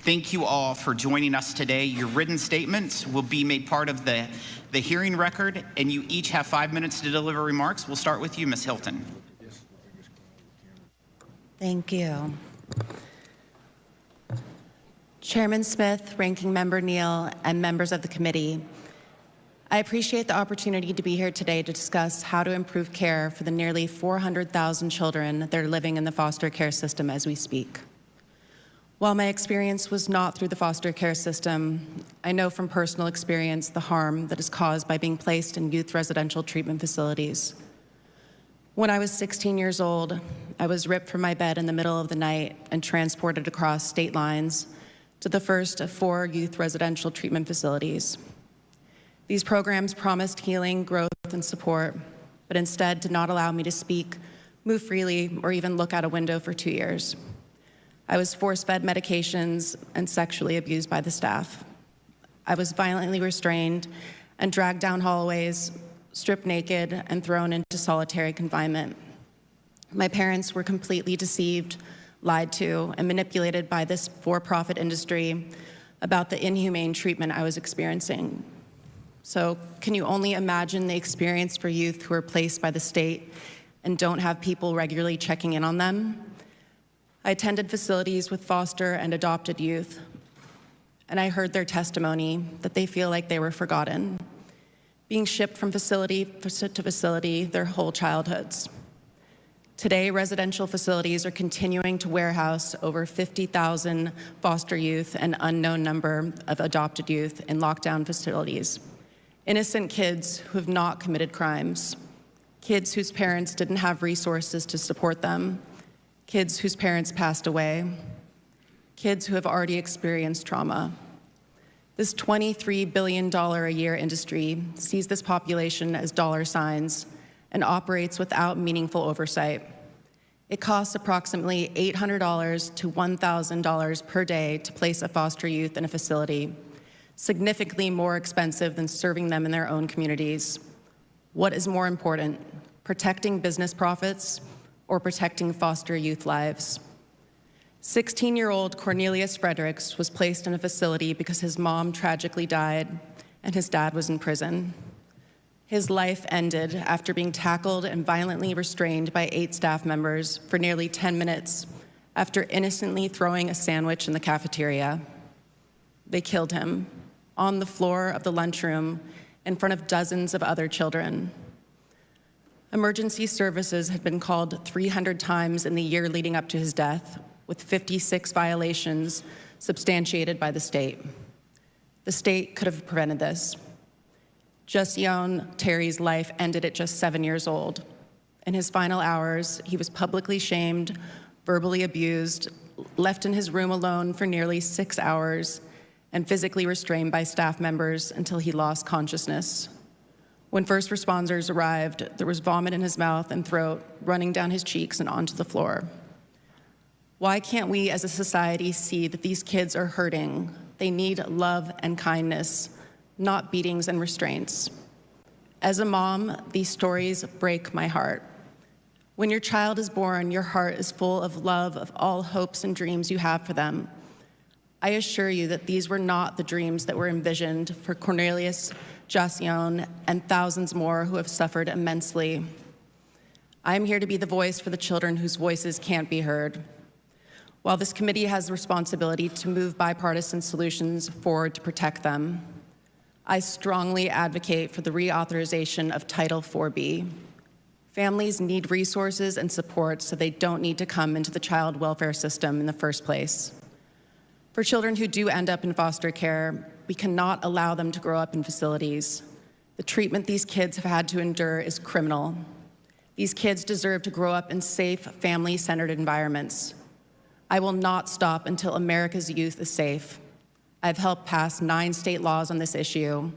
Thank you all for joining us today. Your written statements will be made part of the hearing record, and you each have 5 minutes to deliver remarks. We'll start with you, Ms. Hilton. Thank you. Chairman Smith, Ranking Member Neal, and members of the committee, I appreciate the opportunity to be here today to discuss how to improve care for the nearly 400,000 children that are living in the foster care system as we speak. While my experience was not through the foster care system, I know from personal experience the harm that is caused by being placed in youth residential treatment facilities. When I was 16 years old, I was ripped from my bed in the middle of the night and transported across state lines to the first of 4 youth residential treatment facilities. These programs promised healing, growth, and support, but instead did not allow me to speak, move freely, or even look out a window for 2 years. I was force-fed medications and sexually abused by the staff. I was violently restrained and dragged down hallways, stripped naked, and thrown into solitary confinement. My parents were completely deceived, lied to, and manipulated by this for-profit industry about the inhumane treatment I was experiencing. So can you only imagine the experience for youth who are placed by the state and don't have people regularly checking in on them? I attended facilities with foster and adopted youth, and I heard their testimony that they feel like they were forgotten, being shipped from facility to facility their whole childhoods. Today, residential facilities are continuing to warehouse over 50,000 foster youth and unknown number of adopted youth in lockdown facilities. Innocent kids who have not committed crimes, kids whose parents didn't have resources to support them, kids whose parents passed away, kids who have already experienced trauma. This $23 billion a year industry sees this population as dollar signs and operates without meaningful oversight. It costs approximately $800 to $1,000 per day to place a foster youth in a facility, significantly more expensive than serving them in their own communities. What is more important, protecting business profits or protecting foster youth lives? 16-year-old Cornelius Fredericks was placed in a facility because his mom tragically died and his dad was in prison. His life ended after being tackled and violently restrained by 8 staff members for nearly 10 minutes after innocently throwing a sandwich in the cafeteria. They killed him on the floor of the lunchroom in front of dozens of other children. Emergency services had been called 300 times in the year leading up to his death, with 56 violations substantiated by the state. The state could have prevented this. Jessione Terry's life ended at just 7 years old. In his final hours, he was publicly shamed, verbally abused, left in his room alone for nearly 6 hours, and physically restrained by staff members until he lost consciousness. When first responders arrived, there was vomit in his mouth and throat, running down his cheeks and onto the floor. Why can't we as a society see that these kids are hurting? They need love and kindness, not beatings and restraints. As a mom, these stories break my heart. When your child is born, your heart is full of love of all hopes and dreams you have for them. I assure you that these were not the dreams that were envisioned for Cornelius, Jessione, and thousands more who have suffered immensely. I am here to be the voice for the children whose voices can't be heard. While this committee has the responsibility to move bipartisan solutions forward to protect them, I strongly advocate for the reauthorization of Title 4B. Families need resources and support so they don't need to come into the child welfare system in the first place. For children who do end up in foster care, we cannot allow them to grow up in facilities. The treatment these kids have had to endure is criminal. These kids deserve to grow up in safe, family-centered environments. I will not stop until America's youth is safe. I've helped pass 9 state laws on this issue.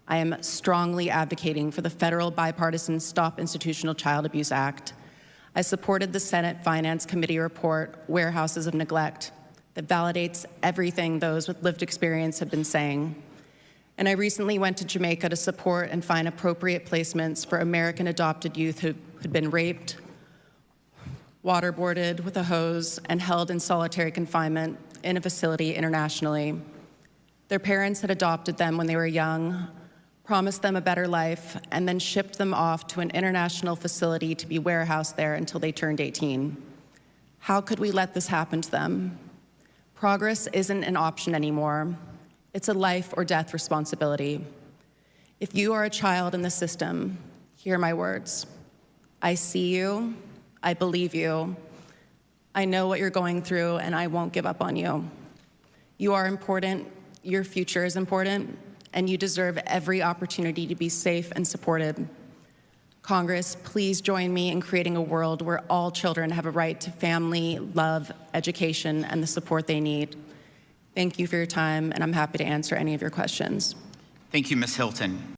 I am strongly advocating for the federal bipartisan Stop Institutional Child Abuse Act. I supported the Senate Finance Committee report, Warehouses of Neglect, that validates everything those with lived experience have been saying. And I recently went to Jamaica to support and find appropriate placements for American adopted youth who had been raped, waterboarded with a hose, and held in solitary confinement in a facility internationally. Their parents had adopted them when they were young, promised them a better life, and then shipped them off to an international facility to be warehoused there until they turned 18. How could we let this happen to them? Progress isn't an option anymore. It's a life or death responsibility. If you are a child in the system, hear my words. I see you, I believe you, I know what you're going through, and I won't give up on you. You are important, your future is important, and you deserve every opportunity to be safe and supported. Congress, please join me in creating a world where all children have a right to family, love, education, and the support they need. Thank you for your time, and I'm happy to answer any of your questions. Thank you, Ms. Hilton.